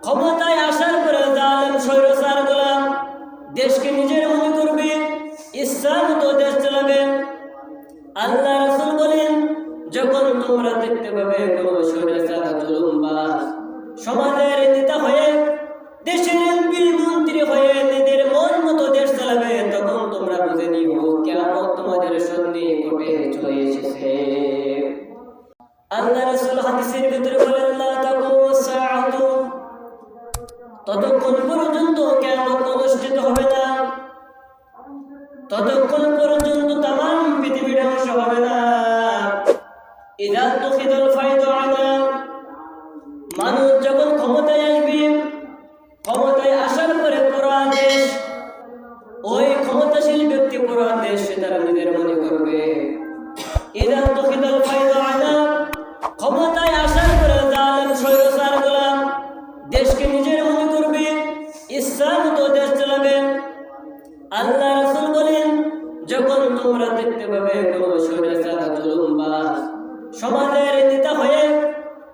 ক্ষমতায় আসার পরে জালেম স্বৈরাচার গোলাম দেশকে নিজের মনে করবে, ইচ্ছা মতো দেশ চালাবে। আল্লাহ রাসূল বলেন, যখন তোমরা দেখতে পাবে কোনো স্বৈরাচার জুলুমবাজ সমাজের নেতা হয়ে দেশের এমপি মন্ত্রী হয়ে নিজের মন মতো দেশ চালাবে, তখন তোমরা বুঝে নিও কিয়ামত তোমাদের সন্নিকটে চলে এসেছে। আল্লাহ রাসূল হাদিসের ভিতরে বলেন, লা তাকুমুস সাআতু, ততক্ষণ পর্যন্ত কিয়ামত অনুষ্ঠিত হবে না, ততক্ষণ পর্যন্ত তামাম পৃথিবী ধ্বংস হবে না। ইযা তুখিদাল ফায়দু আলা, মানুষ যখন ক্ষমতায় আসবে, ক্ষমতায় আসার পরে পুরো দেশ, ওই ক্ষমতাশীল ব্যক্তি পুরো দেশ সে তারা নিজের মনে করবে। ইযা তুখিদাল ফায়দু আলা, ক্ষমতায় আসার পরে জালেম স্বৈরাচার গোলাম দেশকে নিজের মনে করবে, ইচ্ছা মতো দেশ চালাবে। আল্লাহ রাসূল বলেন, যখন তোমরা দেখতে পাবে কোনো স্বৈরাচার জুলুমবাজ সমাজের নেতা হয়ে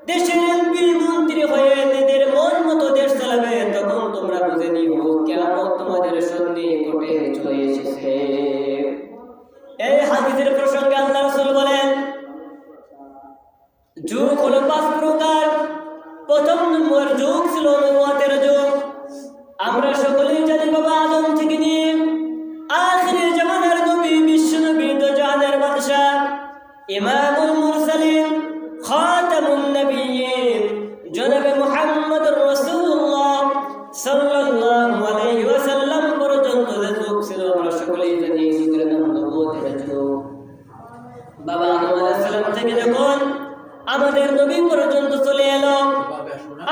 দেশের এমপি মন্ত্রী হয়ে নিজের মন মতো দেশ চালাবে, তখন তোমরা বুঝে নিও কিয়ামত তোমাদের সন্নিকটে চলে এসেছে। এই হাদিসের প্রসঙ্গে আল্লাহ রাসূল বলেন, যুগ হলো 5 প্রকার। প্রথম নম্বর যুগ ছিল নবুয়তের যুগ। আমরা সকলেই জানি বাবা আদম থেকে নিয়ে আখিরের জামানার নবী বিশ্ব নবী তো জাহানের বাদশা ইমামুল মুরসালিন খাতামুন নবিয়্যিন জনাবে মুহাম্মদুর রাসূলুল্লাহ সাল্লাল্লাহু আলাইহি ওয়াসাল্লাম পর্যন্ত যে যুগ ছিল আমরা সকলেই জানি, যুগের নাম নবুয়তের যুগ। বাবা আদম আলাইহিস সালাম থেকে যখন আমাদের নবী পর্যন্ত চলে এলো,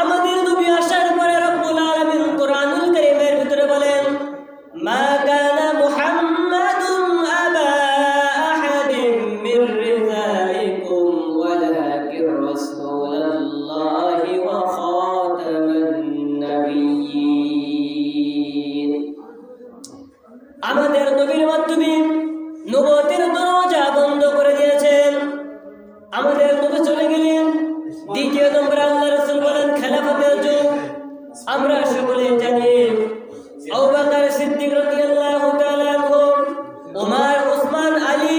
আমাদের নবী আসার পরে রব্বুল আলামিন কোরআনুল কারীমের ভিতরে বলেন, মা কানা মুহাম্মাদুন আবা আহাদিন মির রিজালিকুম ওয়ালাকিন রাসূলুল্লাহি ওয়া খাতামান নাবিয়্যিন। আমাদের নবীর মাধ্যমে নবুয়তের দরজা বন্ধ করে দিয়েছেন, আমাদের নবী চলে গেলেন। দ্বিতীয় নম্বর আল্লাহ রাসূল বলেন খেলাফতের যুগ। আমরা সকলে জানি আবু বকর সিদ্দিক রাদিয়াল্লাহু তাআলা আনহু, ওমর, ওসমান, আলী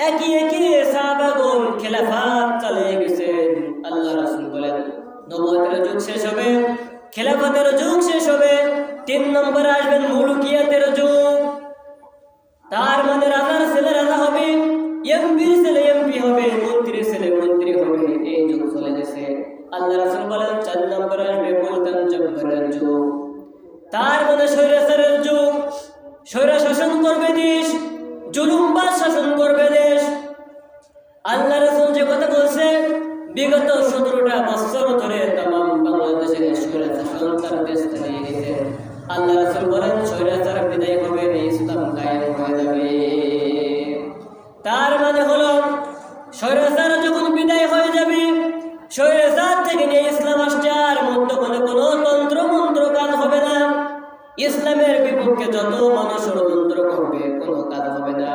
একে একে সাহাবাগণ খেলাফত চালিয়ে গেছেন। আল্লাহ রাসূল বলেন নবুয়তের যুগ শেষ হবে, খেলাফতের যুগ শেষ হবে, 3 নম্বরে আসবেন মুলকিয়াতের যুগ। তার মানে রাজার ছেলে রাজা হবে, এমপির ছেলে এমপি হবে, মন্ত্রীর ছেলে মন্ত্রী হবে, এই যুগ চলে গেছে। আল্লাহ রাসূল বলেন 4 নম্বরে আসবে মুলকান জব্বারের যুগ। তার মানে স্বৈরাচারের যুগ, স্বৈরা শাসন করবে দেশ, জুলুমবাজ শাসন করবে দেশ। আল্লাহ রাসূল যে কথা বলছে, বিগত 17টা বছর ধরে तमाम বাংলাদেশের স্বৈরাচার তার দেশ চালিয়ে গেছে। আল্লাহ রাসূল বলেন স্বৈরাচার বিদায় হবে, ইসলাম কায়েম হয়ে যাবে। তার মানে হলো স্বৈরাচার যখন বিদায় হয়ে যাবে, স্বৈরাচার থেকে নিয়ে ইসলাম আসছে, আর মধ্যে কোনো তন্ত্র মন্ত্র কাজ হবে না। ইসলামের বিপক্ষে যত মানুষ ষড়যন্ত্র করবে কোনো কাজ হবে না।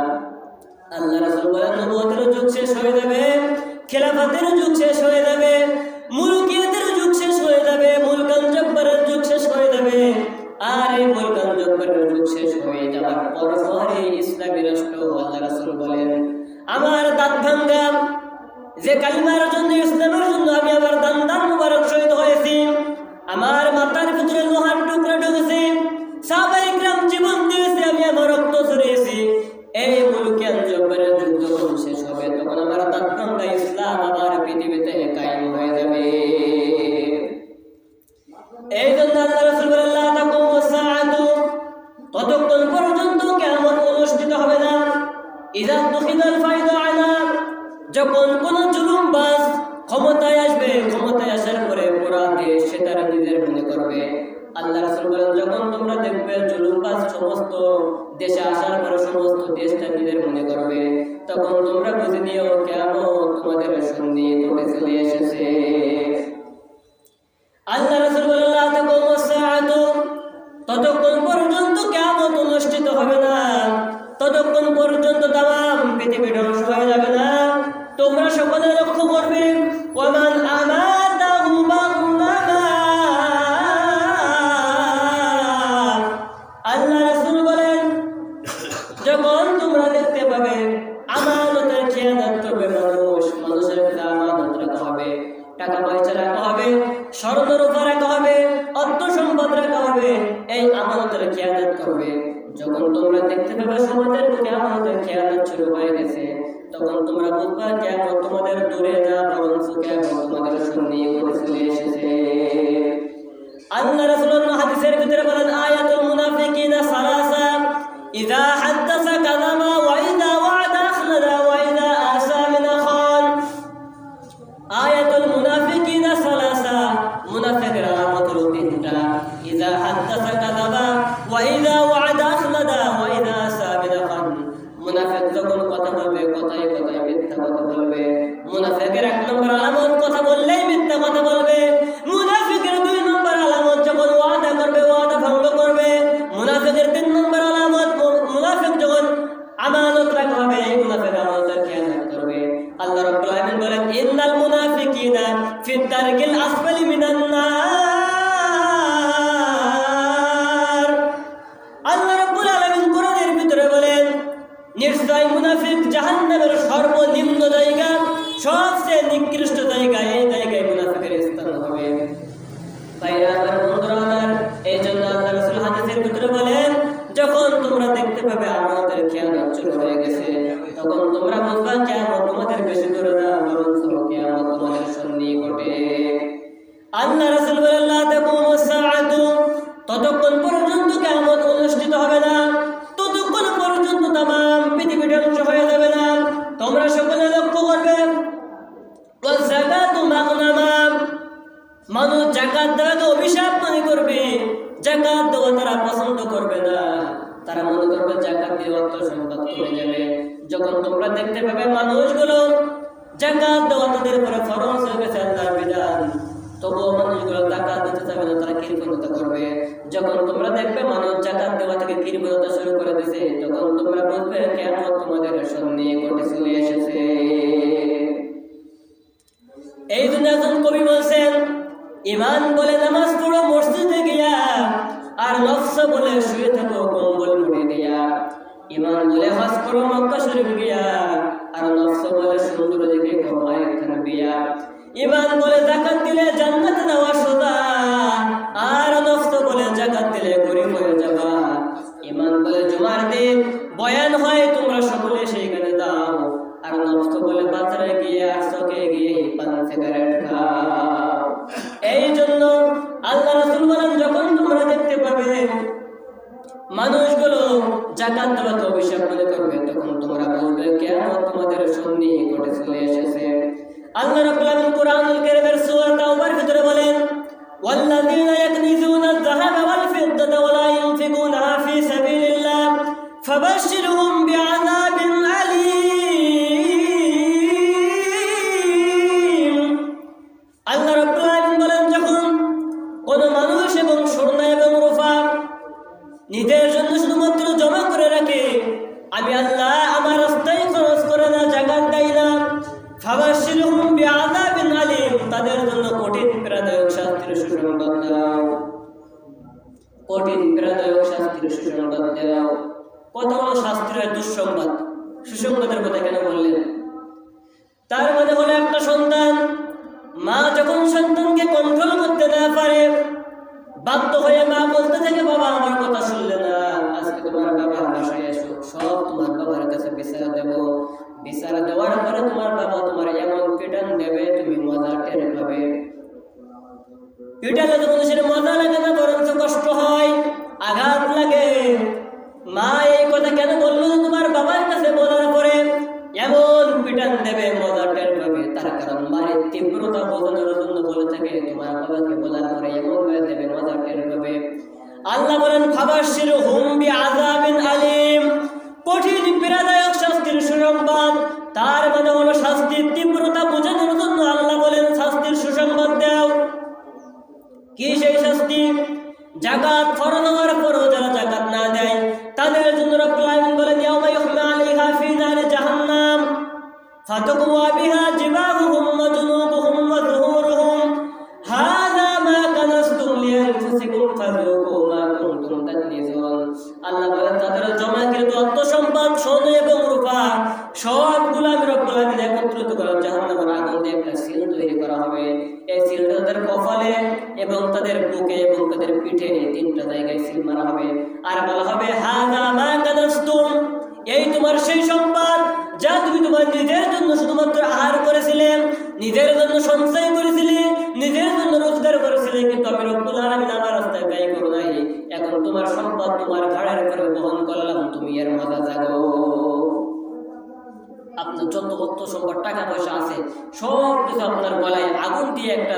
আল্লাহ রাসূল বলেন নবুয়তের যুগ শেষ হয়ে যাবে, খেলাফতের যুগ শেষ হয়ে যাবে, মুলকিয়াতের যুগ শেষ হয়ে যাবে, মুলকান জব্বারের যুগ শেষ হয়ে যাবে। আর এই মুলকান জব্বারের যুগ শেষ হয়ে যাওয়ার পর পরে ইসলামী রাষ্ট্র আল্লাহ রাসূল বলেন আমার দাঁত ভাঙ্গা যে কালিমার জন্য, ইসলামের জন্য আমি আমার দান মুবারক শহীদ হয়েছি, আমার মাথার ভিতরে লোহার টুকরা ঢুকেছে, সাহাবায়ে কিরাম জীবন দিয়েছে, আমি আমার রক্ত ঝরিয়েছি। এই মুলকিয়াত জব্বারের যুগ যখন শেষ হবে, তখন আমার দাঁত ভাঙ্গা ইসলাম আমার পৃথিবীতে কায়েম হয়ে যাবে। এই জন্য আল্লাহ রাসূল বলেন লা তাকুমুস সাআতু, ততক্ষণ পর্যন্ত কিয়ামত অনুষ্ঠিত হবে না। ইযা তুখিদাল ফায়দু আলা, যখন কোন জুলুমবাজ ক্ষমতায় আসবে, ক্ষমতায় আসার পরে পুরো দেশ সে তারা নিজের মনে করবে। আল্লাহ রাসূল বলেন যখন তোমরা দেখবে জুলুমবাজ সমস্ত দেশে আসার পরে সমস্ত দেশটা নিজের মনে করবে, তখন তোমরা বুঝে নিও কিয়ামত তোমাদের সন্নিকটে চলে এসেছে। আল্লাহ রাসূল বলেন লা তাকুমুস সাআতু, ততক্ষণ পর্যন্ত কিয়ামত অনুষ্ঠিত হবে না, ততক্ষণ পর্যন্ত तमाम পৃথিবী ধ্বংস হয়ে যাবে না। তোমরা সকলে লক্ষ্য করবে ওয়ামান আমাতাহু বা'দামা হবে, এই আমানতের খেয়ানত করবে। যখন তোমরা দেখতে পাবে সমাজের প্রতি আমানতের খেয়ানত শুরু হয়ে গেছে, তখন তোমরা বুঝবা কিয়ামত তোমাদের দূরে না, বরং কিয়ামত তোমাদের সামনে চলে এসেছে। আল্লাহ রাসূলুল্লাহ হাদিসের ভিতরে বলেন, আয়াতুল মুনাফিকিনা সালাসা, ইযা হাদাসা কাযাবা ওয়া ইযা ওয়া'দা আখলাদা ওয়া ইযা আসা মিনা খান। আয়াতুল মুনাফিকিনা সালাসা, মুনাফিকের আলামত হলো তিনটা। ইযা হাদাসা কাযাবা ওয়া ইযা ওয়া'দা আখলাদা ওয়া ইযা আসা মিনা খান। মুনাফিক যখন কথা বলবে, কথায় কথায় মিথ্যা কথা বলবে। মুনাফিকের এক নম্বর আলামত, কথা বললেই মিথ্যা কথা বলবে। মুনাফিকের দুই নম্বর আলামত, যখন ওয়াদা করবে ওয়াদা ভঙ্গ করবে। মুনাফিকের তিন নম্বর আলামত, মুনাফিক যখন আমানত রাখবে, মুনাফিক আমানতের খেয়ানত করবে। আল্লাহ রাব্বুল আলামিন বলেন, ইন্নাল মুনাফিকিনা ফিদ দারকিল আসফালি মিনান নার। আল্লাহ রাব্বুল আলামিন কোরআনের ভিতরে বলেন, নিশ্চয় মুনাফিক জাহান্নামের সর্বনিম্ন জায়গা, সবচেয়ে নিকৃষ্ট জায়গা, এই জায়গায় মুনাফিকের স্থান হবে। ভাইরা আমার, বন্ধুরা আমার, এই জন্য আল্লাহ রাসূল হাদিসের ভিতরে বলেন, যখন তোমরা দেখতে পাবে আমাদের কিয়ামত শুরু হয়ে গেছে, তখন তোমরা বুঝবা কিয়ামত তোমাদের বেশি দূরে না, বরং কিয়ামত তোমাদের সন্নিকটে। আল্লাহ রাসূল বলেন, লা তাকুমুস সাআতু, ততক্ষণ পর্যন্ত কিয়ামত অনুষ্ঠিত হবে না, ততক্ষণ পর্যন্ত তামাম পৃথিবী ধ্বংস হয়ে যাবে না। তোমরা সকলে লক্ষ্য করবে, যাকাতু মাগনামা, মানুষ যাকাত দেওয়াকে অভিশাপ মনে করবে। যাকাত দেওয়া তারা পছন্দ করবে না, তারা মনে করবে যাকাত দিয়ে অর্থ সম্পদ কমে যাবে। যখন তোমরা দেখতে পাবে মানুষগুলো যাকাত দেওয়া তাদের উপরে ফরজ হয়ে গেছে, আল্লাহর বিধান, তবুও মানুষগুলো যাকাত দিতে চাবে না, তারা কৃপণতা করবে। যখন তোমরা দেখবে মানুষ যাকাত দেওয়া থেকে কৃপণতা শুরু করে দিয়েছে, তখন তোমরা বুঝবে কিয়ামত তোমাদের সামনে চলে এসেছে। এই জন্য একজন কবি বলছেন, ইমান বলে নামাজ পড়ো মসজিদে গিয়া, আর নফস বলে শুয়ে থাকো কম্বল মুড়ি দিয়া। ইমান বলে হজ করো মক্কা শরীফ গিয়া, আর নফস বলে সুন্দর দেখে ঘুমায় খান বিয়া। ইমান বলে যাকাত দিলে জান্নাতে যাওয়া সোজা, আর নফস বলে যাকাত দিলে গরিব হয়ে যাবা। ইমান বলে জুমার দিন বয়ান হয়, তোমরা সকলে সেইখানে যাও, আর নফস বলে বাজারে গিয়ে আর চকে গিয়ে পান সিগারেট খাও। এই জন্য আল্লাহ রাসূল বলেন, যখন তোমরা দেখতে পাবে মানুষগুলো যাকাত দেওয়াকে অভিশাপ মনে করবে, তখন তোমরা বুঝবে কিয়ামত তোমাদের সন্নিকটে চলে এসেছে। আল্লাহ রাব্বুল আলামিন কোরআনুল কারীমের সূরা তাওবার ভিতরে বলেন, ওয়াল্লাযীনা ইয়াকনিজুনা আয-যাহাবা ওয়াল ফিদ্দাতা ওয়া লা ইউনফিকুনাহা ফী সাবিলিল্লাহ ফাবাশশিরহুম বিআযাবিন আলীম। আল্লাহ রাব্বুল আলামিন বলেন, যখন কোন মানুষ এবং সোনা এবং রূপা নিজের জন্য শুধুমাত্র জমা করে রাখে, আমি আল্লাহ আমার রাস্তায় খরচ করে না, যাকাত দেয় না, ফাবাশশিরহুম বিআযাবিন আলীম, তাদের জন্য কঠিন পীড়াদায়ক শাস্তির সুসংবাদ দাও। কঠিন পীড়াদায়ক শাস্তির সুসংবাদ দাও। কত বড় শাস্তির দুঃসংবাদ, সুসংবাদের কথা কেন বললেন? তার মানে হলো একটা সন্তান, মা যখন সন্তানকে কন্ট্রোল করতে না পারে, বাধ্য হয়ে মা বলতে থাকে, বাবা আমার কথা শুনলে না, আজকে তোমার বাবা বাসায় এসো, সব তোমার বাবার কাছে বিচার দেব। বিচার দেওয়ার পরে তোমার বাবা তোমার এমন পিটান দেবে, তুমি মজা টের পাবে। পিটালে তো মানুষের মজা লাগে না, বরঞ্চ কষ্ট হয়, আঘাত লাগে। মা এই কথা কেন বললো? তোমার বাবার কাছে বলার পরে এমন পিটান দেবে, মজা টের পাবে। তার কারণ মায়ের তীব্রতা বোঝানোর জন্য বলে থাকে, তোমার বাবাকে বলার পরে এমন হয়ে দেবে, মজা টের পাবে। আল্লাহ বলেন, ফাবাশশিরহুম বিআযাবিন আলীম, কঠিন পীড়াদায়ক শাস্তির সুসংবাদ। তার মানে হলো শাস্তির তীব্রতা বোঝানোর জন্য আল্লাহ বলেন শাস্তির সুসংবাদ দাও। কি সেই শাস্তি? যাকাত ফরজ হওয়ার পরও যারা যাকাত না দেয়, তাদের জন্য রব্বুল আলামিন বলেন, ইয়াউমা ইউহমা আলাইহা ফী নারি জাহান্নাম ফাতাকওয়া বিহা জিবাহুহুম ওয়া জুনুবুহুম ওয়া যুহুরুহুম হাযা মা কানাসতুম লিআনফুসিকুম ফাযুকু মা কুনতুম তাকনিজুন। আল্লাহ বলেন, তাদের জমাকৃত অর্থ সম্পদ, সোনা এবং রূপা সবগুলো আমি রব্বুল আলামিন একত্রিত করে জাহান্নামের আগুন দিয়ে একটা সিল তৈরি করা হবে। এই সিলটা তাদের কপালে এবং এবং তাদের বুকে এবং তাদের পিঠে 3টা জায়গায় সিল মারা হবে। আর বলা হবে হাযা মা কানাসতুম, এই তোমার সেই সম্পদ যা তুমি তোমার নিজের জন্য শুধুমাত্র আহার করেছিলে, নিজের জন্য সঞ্চয় করেছিলে, নিজের জন্য রোজগার করেছিলে, কিন্তু আমি রব্বুল আলামিন আমার রাস্তায় ব্যয় করো নাই। এখন তোমার সম্পদ তোমার ঘাড়ের উপরে বহন করলাম, তুমি এর মজা জাগো। আপনার যত অর্থ সম্পদ টাকা পয়সা আছে সব কিছু আপনার গলায় আগুন দিয়ে একটা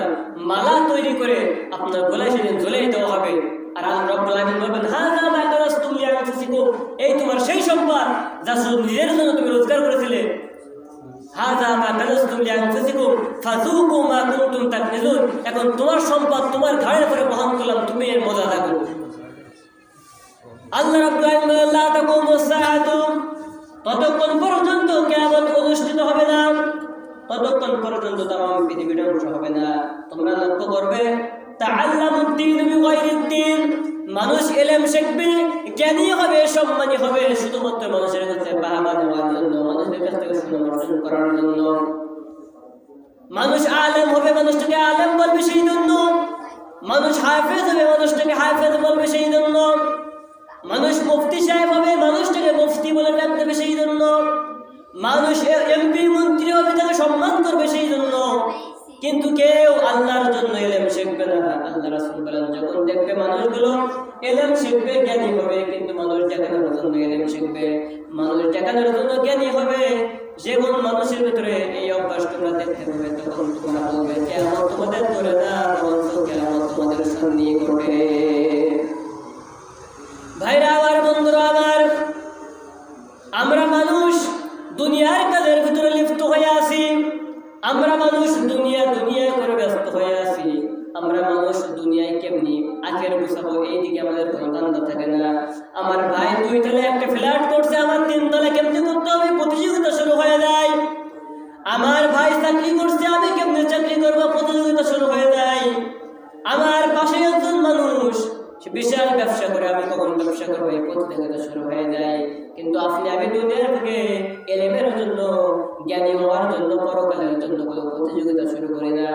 মালা তৈরি করে আপনার গলায় সেদিন ঝুলিয়ে দেওয়া হবে। আর আল্লাহ রাব্বুল আলামিন বলবেন হাযা মা কানাসতুম লিআনফুসিকুম, এই তোমার সেই সম্পদ যা শুধু নিজের জন্য তুমি রোজগার করেছিলে। হাযা মা কানাসতুম লিআনফুসিকুম ফাযুকু মা কুনতুম তাকনিজুন, এখন তোমার সম্পদ তোমার ঘাড়ের উপরে বহন করলাম, তুমি এর মজা দেখো। আল্লাহ রাব্বুল আলামিন বলেন লা তাকুমুস সাআতু, ততক্ষণ পর্যন্ত কিয়ামত অনুষ্ঠিত হবে না, ততক্ষণ পর্যন্ত তামাম পৃথিবী ধ্বংস হবে না। তোমরা লক্ষ্য করবে তাআল্লামুদ্দীন বিগাইরিদ্দীন, মানুষ ইলম শিখবে, জ্ঞানী হবে, সম্মানী হবে শুধুমাত্র মানুষের কাছে বাহবা দেওয়ার জন্য, মানুষের কাছ থেকে সুনাম অর্জন করার জন্য। মানুষ আলেম হবে, মানুষটাকে আলেম বলবে সেই জন্য। মানুষ হাফেজ হবে, মানুষটাকে হাফেজ বলবে সেই জন্য। মানুষ মুফতি সাহেব হবে, মানুষটাকে মুফতি বলে ডাক দেবে সেই জন্য। মানুষ এমপি মন্ত্রী হবে, তাকে সম্মান করবে সেই জন্য। কিন্তু কেউ আল্লাহর জন্য ইলম শিখবে না। আল্লাহ রাসূল বলেন যখন দেখবে মানুষগুলো ইলম শিখবে, জ্ঞানী হবে, কিন্তু মানুষ দেখানোর জন্য ইলম শিখবে, মানুষ দেখানোর জন্য জ্ঞানী হবে, যেমন মানুষের ভিতরে এই অভ্যাস তোমরা দেখতে পাবে, তখন তোমরা বলবে কিয়ামত তোমাদের ধরে না, বরঞ্চ কিয়ামত তোমাদের সামনে ঘটবে। ভাইরা আমার, বন্ধুরা আমার, আমরা মানুষ দুনিয়ার কাজের ভিতরে লিপ্ত হয়ে আছি। আমরা মানুষ দুনিয়া করে ব্যস্ত হয়ে আছি। আমরা মানুষ দুনিয়ায় কেমনি আখের গুছাবো এইদিকে আমাদের কোনো ধান্দা থাকে না। আমার ভাই 2 তলায় একটা ফ্ল্যাট করছে, আমার 3 তলায় কেমনি করতে হবে প্রতিযোগিতা শুরু হয়ে যায়। আমার ভাই চাকরি করছে, আমি কেমনি চাকরি করবো প্রতিযোগিতা শুরু হয়ে যায়। আমার পাশে একজন মানুষ সে বিশাল ব্যবসা করে, আমি কখন ব্যবসা করবো এই প্রতিযোগিতা শুরু হয়ে যায়। কিন্তু আমি দুনিয়ার থেকে ইলমের জন্য, জ্ঞানী হওয়ার জন্য, পরকালের জন্য কোনো প্রতিযোগিতা শুরু করি না।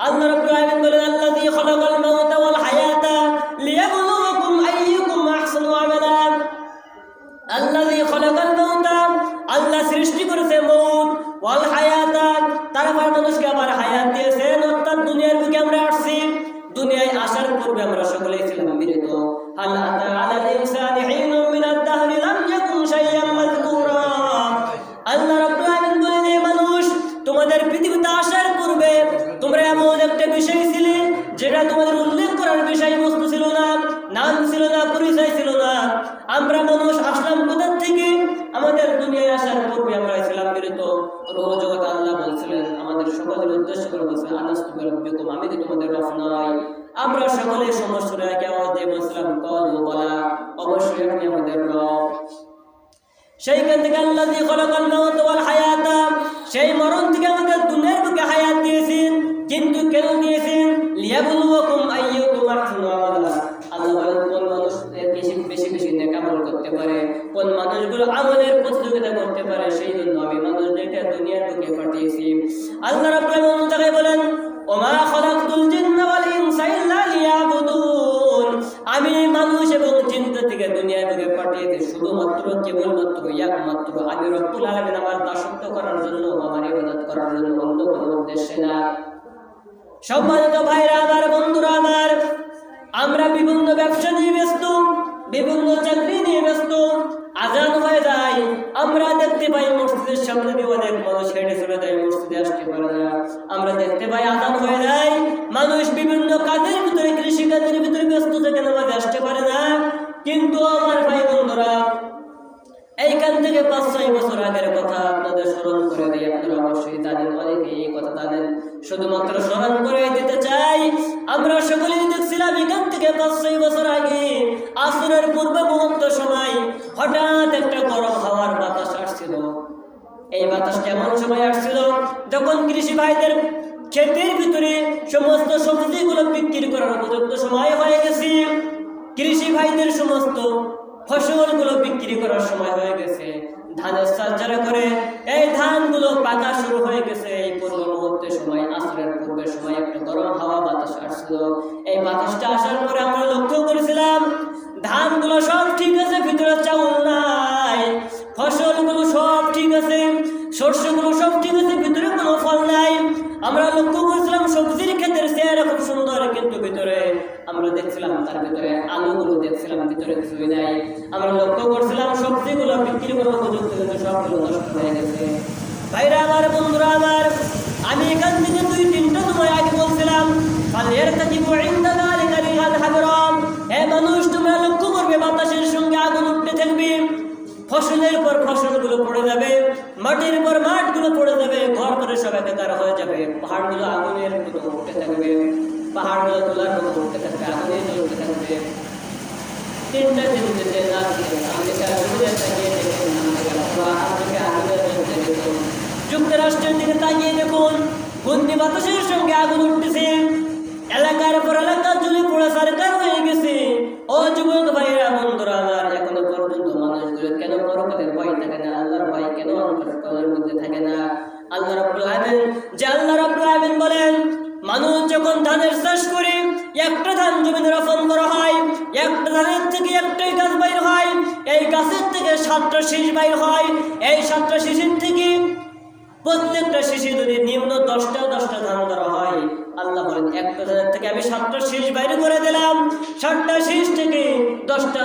আল্লাহ রাব্বুল আলামিন বলেন আল্লাযী খালাকাল মাউতা ওয়াল হায়াতা লিয়াবলুয়াকুম আইয়ুকুম আহসানু আমালা। আল্লাযী খালাকাল মাউতা, আল্লাহ সৃষ্টি করেছে মউত, ওয়াল হায়াতা, তারপর মানুষকে আবার হায়াত দিয়েছেন, অর্থাৎ দুনিয়ার বুকে আমরা আসছি। দুনিয়ায় আসার পূর্বে আমরা সকলেই ছিলাম মৃত। হাল আতা আলাল ইনসানি হিনুম মিনাদ দাহরি লাম ইয়াকুন শাইয়্যান মাযকুরা। আল্লাহ রাব্বুল আলামিন বলেন হে মানুষ, তোমাদের পৃথিবীতে আসার পূর্বে তোমরা এমন একটা বিষয় ছিলে যেটা তোমাদের উল্লেখ করার বিষয়বস্তু ছিল না, নাম ছিল না, পরিচয় ছিল না। আমরা মানুষ আসলাম কোথা থেকে? আমাদের দুনিয়ায় আসার পূর্বে আমরা ছিলাম মৃত। রোজ জগৎ আল্লাহ বলছিলেন আমাদের সকলের উদ্দেশ্য করে বলছিলেন আলাস্তু বিরাব্বিকুম, আমি কি তোমাদের রব নই? আমরা সকলে সমস্যার আগে আওয়াজ দিয়ে বলছিলাম ক্বালু বালা, অবশ্যই আপনি আমাদের রব। সেইখান থেকে আল্লাযী খালাকাল মাউতা ওয়াল হায়াতা, সেই মরণ থেকে আমাদের দুনিয়ার বুকে হায়াত দিয়েছেন। কিন্তু কেন দিয়েছেন? লিয়াবলুয়াকুম আইয়ুকুম আহসানু আমালা। আল্লাহ বলেন কোন মানুষ বেশি নেক আমল করতে পারে, কোন মানুষগুলো আমলের প্রতিযোগিতা করতে পারে, সেই জন্য আমি মানুষদেরকে দুনিয়ার বুকে পাঠিয়েছি। আল্লাহ রাব্বুল আলামিন তাকে বলেন ওমা খালাকতুল জিন্না ওয়াল ইনসা ইল্লা লিয়াবুদুন, আমি মানুষ এবং জিন থেকে দুনিয়ার বুকে পাঠিয়েছি শুধুমাত্র কেবলমাত্র একমাত্র আমি রব্বুল আলামিন আমার দাসত্ব করার জন্য, আমার ইবাদত করার জন্য, অন্য কোনো উদ্দেশ্যে না। সম্মানিত ভাইরা আমার, বন্ধুরা আমার, আমরা বিভিন্ন ব্যবসা নিয়ে ব্যস্ত, বিভিন্ন চাকরি নিয়ে ব্যস্ত। আজান হয়ে যায়, আমরা দেখতে পাই মসজিদের সামনে দিয়ে অনেক মানুষ হেঁটে চলে যায়, মসজিদে আসতে পারে না। আমরা দেখতে পাই আজান হয়ে যায়, মানুষ বিভিন্ন কাজের ভিতরে, কৃষি কাজের ভিতরে ব্যস্ত থেকে নামাজে আসতে পারে না। কিন্তু আমার ভাই বন্ধুরা, এইখান থেকে 5-6 বছর আগের কথা আপনাদের স্মরণ করে দিই। আপনারা অবশ্যই জানেন, অনেকে এই কথা জানেন, শুধুমাত্র স্মরণ করে দিতে চাই। আমরা সকলেই দেখছিলাম এখান থেকে 5-6 বছর আগে আসরের পূর্বে মুহূর্ত সময় হঠাৎ একটা গরম হাওয়ার বাতাস আসছিল। এই বাতাস কেমন সময় আসছিল? যখন কৃষি ভাইদের ক্ষেতের ভিতরে সমস্ত সবজিগুলো বিক্রি করার উপযুক্ত সময় হয়ে গেছে, কৃষি ভাইদের সমস্ত ফসলগুলো বিক্রি করার সময় হয়ে গেছে, ধানের চাষ যারা করে এই ধানগুলো পাকা শুরু হয়ে গেছে। এই পূর্ব মুহূর্ত পূর্ববর্তী সময় আসরের পূর্বের সময় একটা গরম হাওয়া বাতাস আসছিল। এই বাতাসটা আসার পরে আমরা লক্ষ্য করেছিলাম ধানগুলো সব ঠিক আছে, ভিতরে চাউল নাই। ফসলগুলো সব ঠিক আছে, শস্যগুলো সব ঠিক আছে, ভিতরে কোনো ফল নাই। আমরা লক্ষ্য করেছিলাম সবজির ক্ষেতের চেহারা খুব সুন্দর, কিন্তু ভিতরে আমরা দেখছিলাম তার ভিতরে আলুগুলো দেখছিলাম ভিতরে কিছুই নাই। আমরা লক্ষ্য করছিলাম সবজিগুলো বিক্রি করার উপযুক্ত, কিন্তু সবগুলো নষ্ট হয়ে গেছে। ভাইরা আমার, বন্ধুরা আমার, আমি এখান থেকে 2-3টা সময় আগে বলছিলাম মানুষ তোমরা লক্ষ্য করবে বাতাসের সঙ্গে আগুন উঠতে থাকবে, ফসলের পর ফসলগুলো পড়ে যাবে, মাটির পর মাঠগুলো পড়ে যাবে, ঘর করে সব একাকার হয়ে যাবে, পাহাড়গুলো আগুনের মতো উঠতে থাকবে, পাহাড়গুলো তোলার মতো উঠতে থাকবে, আগুনে জ্বলতে থাকবে। 3টা দিন যেতে না যুক্তরাষ্ট্রের দিকে তাকিয়ে দেখুন, ঘূর্ণি বাতাসের সঙ্গে আগুন উঠতেছে, এলাকার পর এলাকা জ্বলে পোড়া সরকার হয়ে গেছে। ও যুবক ভাইরা, বন্ধুরা আমার, এখনো পর্যন্ত মানুষগুলো কেন পরকালের ভয় থাকে না? আল্লাহর ভয় কেন অন্তরের মধ্যে থাকে না? আল্লাহ রাব্বুল আলামিন বলেন, মানুষ যখন ধানের চাষ করে একটা ধান জমিতে রোপণ করা হয়, একটা ধানের থেকে একটাই গাছ বাইর হয়, এই গাছের থেকে 7টা শীষ বাইর হয়। এই 7টা শীষের থেকে প্রত্যেকটা শীষে যদি নিম্ন 10টা ধান ধরা হয়, আল্লাহ বলেন একটা ধানের থেকে আমি 7টা শীষ বাইর করে দিলাম, 7টা শীষ থেকে 10টা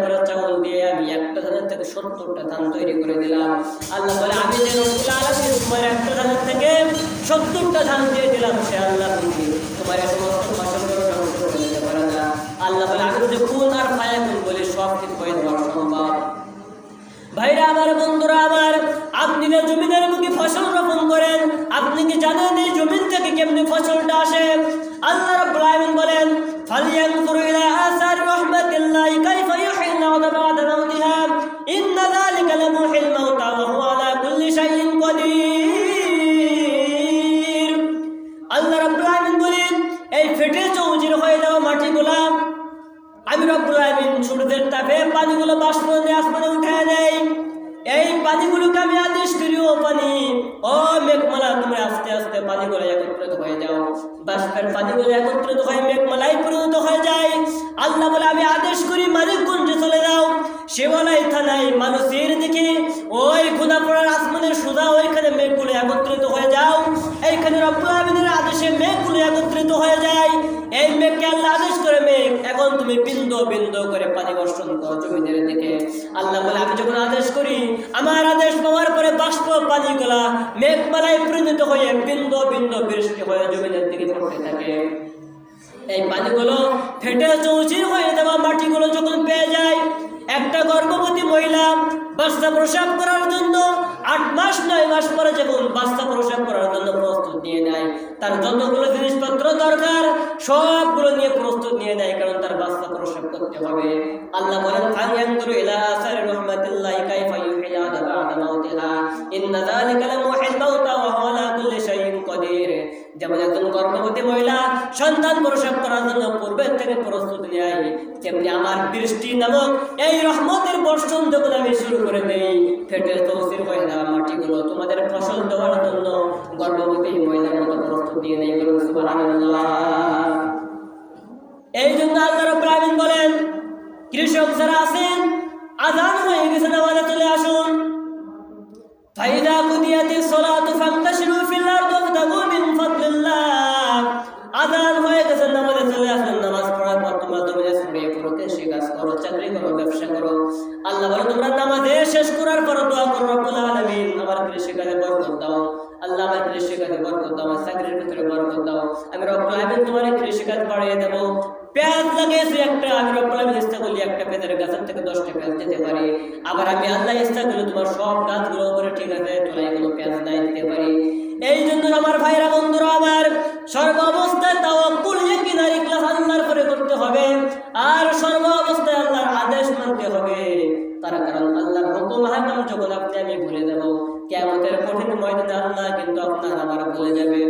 করে চাউল দিয়ে আমি একটা ধানের থেকে 70টা ধান তৈরি করে দিলাম। আল্লাহ বলে আমি যে রব্বুল আলামিন তোমার একটা ধানের থেকে 70টা ধান দিয়ে দিলাম, সে আল্লাহ তুমি তোমার সমস্ত ফসল করে দিতে পারে না। আল্লাহ বলে আমি যে কুন আর ফায়াকুন বলে সব কিছু হয়ে দেওয়া সম্ভব। ভাইরা আমার, বন্ধুরা আমার, আপনি যে জমিনের মুখে ফসল রোপণ করেন, আপনি কি জানেন এই জমিন থেকে কেমনি ফসলটা আসে? আল্লাহ রাব্বুল আলামিন বলেন, ফালিয়ানজুরু ইলা আসারি রাহমাতিল্লাহি কাইফা ইউহিল আরদা বা'দা মাউতিহা ইন্না যালিকা লামুহিল মাউতা ওয়া হুয়া আলা কুল্লি শাইইন কাদির। আল্লাহ রাব্বুল আলামিন বলেন, এই ফেটে চৌচির হয়ে যাওয়া মাটিগুলা আমি রব্বুল আলামিন সূর্যের তাপে পানিগুলো বাষ্প দিয়ে আসমানে উঠায় দেই। এই পানিগুলোকে আমি আদেশ করি, ও পানি, ও মেঘমালা, তুমি আস্তে আস্তে পানিগুলো একত্রিত হয়ে যাও। বাষ্পের পানিগুলো একত্রিত হয়ে মেঘমালায় পরিণত হয়ে যায়। আল্লাহ বলে আমি আদেশ করি মানিকগঞ্জে চলে যাও, শিবালয় থানায় মানুষের দিকে ওই খোদাপড়ার আসমানের সুদা ওইখানে মেঘগুলো একত্রিত হয়ে যাও। এইখানে রব্বুল আলামিনের আদেশে মেঘগুলো একত্রিত হয়ে যায়। এই মেঘকে আল্লাহ আদেশ করে, মেঘ এখন তুমি বিন্দু বিন্দু করে পানি বর্ষণ করো জমিনের দিকে। আল্লাহ বলে আমি যখন আদেশ করি, আমার আদেশ পাওয়ার পরে বাষ্প পানিগুলা মেঘমালায় পরিণত হয়ে বিন্দু বিন্দু বৃষ্টি হয়ে জমিনের দিকে পড়তে থাকে। এই পানিগুলো ফেটে চৌচির হয়ে দেওয়া মাটিগুলো যখন পেয়ে যায়, একটা গর্ভবতী মহিলা বাচ্চা প্রসব করার জন্য 8 মাস 9 মাস পরে যখন বাচ্চা প্রসব করার জন্য প্রস্তুত নিয়ে নেয়, তার যতগুলো জিনিসপত্র দরকার সবগুলো নিয়ে প্রস্তুত নিয়ে নেয়, কারণ তার বাচ্চা প্রসব করতে হবে। আল্লাহ বলেন, ফায়ানজুরু ইলা আসারি রাহমাতিল্লাহি কাইফা ইউহিল আরদা বা'দা মাউতিহা ইন্না যালিকা লামুহিল মাউতা ওয়া হুয়া আলা কুল্লি শাইইন কাদির। যেমন একজন গর্ভবতী মহিলা সন্তান প্রসব করার জন্য পূর্বের থেকে প্রস্তুতি নেয়, তেমনি আমার বৃষ্টি নামক এই রহমতের বর্ষণ যখন আমি শুরু করে দেই, ফেটে চৌচির হয়ে যাওয়া মাটিগুলো তোমাদের ফসল দেওয়ার জন্য গর্ভবতী মহিলার মতো প্রস্তুতি নিয়ে নেই। সুবহানাল্লাহ। এই জন্য আল্লাহ রাব্বুল আলামিন বলেন, কৃষক যারা আছেন, আযান হয়ে গেছে, নামাজে চলে আসুন। ফাইদা কুদিয়াতিস সালাতু ফান্তাশিরু ফিল আরদি ওয়াবতাগু মিন ফাদলিল্লাহ। আযান হয়ে গেছে, নামাজে চলে আসুন। নামাজ পড়ার পর তোমরা জমিনে ছড়িয়ে পড়ো, কৃষি কাজ করো, চাকরি করো, ব্যবসা করো। আল্লাহ বলে তোমরা নামাজে শেষ করার পর দোয়া করো, রব্বুল আলামিন আমার কৃষি কাজে বরকত দাও। আল্লাহ আমার কৃষি কাজে বরকত দাও, আমার চাকরির ভিতরে বরকত দাও। আমি রব্বুল আলামিন তোমার কৃষি কাজ বাড়িয়ে দেব। পেঁয়াজ লাগিয়েছি একটা, আমি রব্বুল আলামিন ইচ্ছা করলে একটা পেঁয়াজের গাছের থেকে 10টা পেঁয়াজ দিতে পারি। আবার আমি আল্লাহ ইচ্ছা করলে তোমার সব গাছগুলো উপরে ঠিক আছে তোলাইগুলো পেঁয়াজ দায় দিতে পারি। এই জন্য আমার ভাইরা, বন্ধুরা আমার, সর্ব অবস্থায় তাওয়াক্কুল, ইয়াকিন আর ইখলাস আল্লাহর উপরে করতে হবে, আর সর্ব অবস্থায় আল্লাহর আদেশ মানতে হবে। তার কারণ আল্লাহর হুকুম হাকাম যখন আপনি আমি ভুলে যাব, কিয়ামতের কঠিন ময়দানে আল্লাহ কিন্তু আপনার আমার ভুলে যাবে।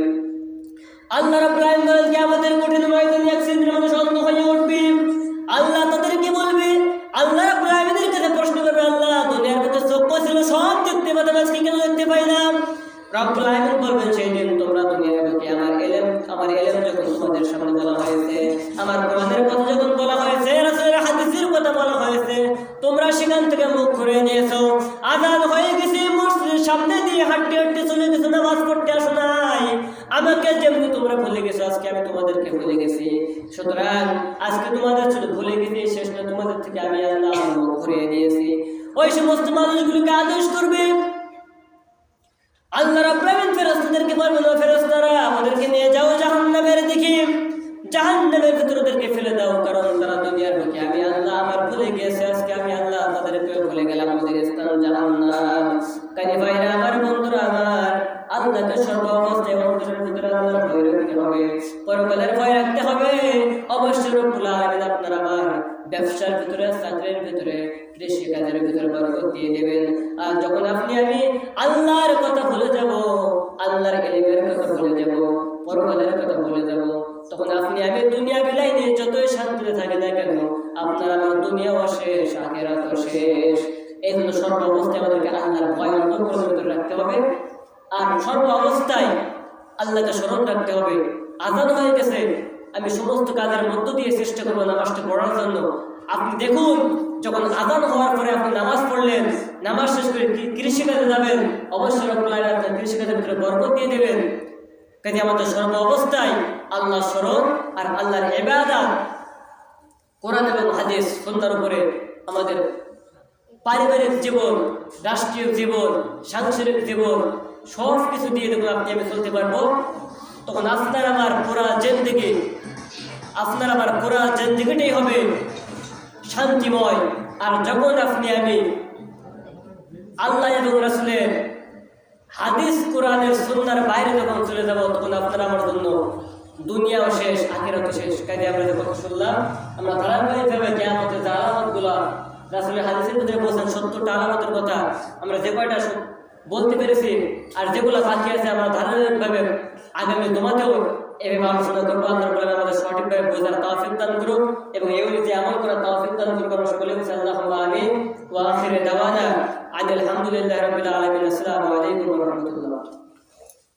আল্লাহ রাব্বুল আলামিন বলেন, কিয়ামতের কঠিন ময়দানে এক শ্রেণীর মানুষ অন্ধ হয়ে উঠবে। আল্লাহ তাদেরকে বলবে, আল্লাহ রাব্বুল আলামিনের কাছে প্রশ্ন করবে, আল্লাহ দুনিয়ার মধ্যে চক্ষু ছিল সব দেখতে পেতাম, আজকে কেন দেখতে পাই না? রব্বুল আলামিন বলবেন, সেই দিন তোমরা দুনিয়ার কোরআনের কথা যখন বলা হয়েছে, রাসূলের হাদিসের কথা বলা হয়েছে, তোমরা সেখান থেকে মুখ ঘুরিয়ে নিয়েছো। আযান হয়ে গেছে, মসজিদের সামনে দিয়ে হাঁটতে হাঁটতে চলে গেছো, নামাজ পড়তে আসো নাই। আমাকে যেমনি তোমরা ভুলে গেছো, আজকে আমি তোমাদেরকে ভুলে গেছি। সুতরাং আজকে তোমাদের শুধু ভুলে গেছি, শেষ না, তোমাদের থেকে আমি আল্লাহ মুখ ঘুরিয়ে নিয়েছি। ওই সমস্ত মানুষগুলোকে আদেশ করবে, আল্লাহ রাব্বুল আলামিন ফেরেশতাদেরকে বলবেন, ও ফেরেশতারা, আমাদেরকে নিয়ে যাও জাহান্নামের দিকে, জাহান্নামের ভিতরে ওদেরকে ফেলে দাও, কারণ তারা দুনিয়ার লোকে, আমি আল্লাহ আমার ভুলে গেছে, আজকে আমি আল্লাহ তাদেরকে ভুলে গেলাম, আমাদের স্থান জাহান্নাম। কাজে ভাইরা আমার, বন্ধুরা আমার, আল্লাহকে সর্ব অবস্থায় অন্তরের ভিতরে আল্লাহর ভয় রাখতে হবে, পরকালের ভয় রাখতে হবে। অবশ্যই রব্বুল আলামিন আপনার আমার ব্যবসার ভিতরে, চাকরির ভিতরে, কৃষি কাজের ভিতরে বরকত দিয়ে দেবেন। আর যখন আপনি আমি আল্লাহর কথা ভুলে যাব, আল্লাহর ইলমের কথা ভুলে যাব, পরকালের কথা ভুলে যাব, তখন আপনি আমি দুনিয়া বিলাই নিয়ে যতই শান্তিতে থাকে না কেন, আপনার আমার দুনিয়াও শেষ, আখিরাতও শেষ। এই জন্য সর্ব অবস্থায় আমাদেরকে আল্লাহর ভয় অন্তরের ভিতরে রাখতে হবে, আর সর্ব অবস্থায় আল্লাহকে স্মরণ রাখতে হবে। আযান হয়ে গেছে, আমি সমস্ত কাজের মধ্য দিয়ে চেষ্টা করবো নামাজটা পড়ার জন্য। আপনি দেখুন, যখন আযান হওয়ার পরে আপনি নামাজ পড়লেন, নামাজ শেষ করে কৃষিকাজে যাবেন, অবশ্যই রব্বুল আলামিন আপনার কৃষিকাজের ভিতরে বরকত দিয়ে দেবেন। কাজে আমাদের সর্ব অবস্থায় আল্লাহ স্মরণ আর আল্লাহর ইবাদত, কোরআন এবং হাদিস, সুন্নাহর উপরে আমাদের পারিবারিক জীবন, রাষ্ট্রীয় জীবন, সাংসারিক জীবন, সব কিছু দিয়ে যখন আপনি আমি চলতে পারবো, তখন আপনার আমার পুরা জিন্দেগিটাই হবে শান্তিময়। আর যখন আপনি আমি আল্লাহ এবং রাসূলের হাদিস, কোরআনের, সুন্নাহর বাইরে যখন চলে যাব, তখন আপনার আমার জন্য দুনিয়াও শেষ, আখিরাতও শেষ। কাজে আমরা যে কথা শুনলাম, আমরা ধারাবাহিকভাবে কিয়ামতের যে আলামতগুলো রাসূলের হাদিসের মধ্যে বলছেন, 70টা আলামতের কথা আমরা যে কয়টা বলতে পেরেছি, আর যেগুলো বাকি আছে আমরা ধারাবাহিকভাবে আগামী জুমাতেও এভাবে আলোচনা করবো। আল্লাহ রাব্বুল আলামিন আমাদের সঠিকভাবে বোঝার তৌফিক দান করুন এবং এই অনুযায়ী আমল করার তৌফিক দান করুন। আমরা সকলে বলছি আল্লাহুম্মা আমিন। ওয়া আখিরু দাওয়ানা আনিল হামদুলিল্লাহি রাব্বিল আলামিন। আসসালামু আলাইকুম ওয়া রাহমাতুল্লাহ।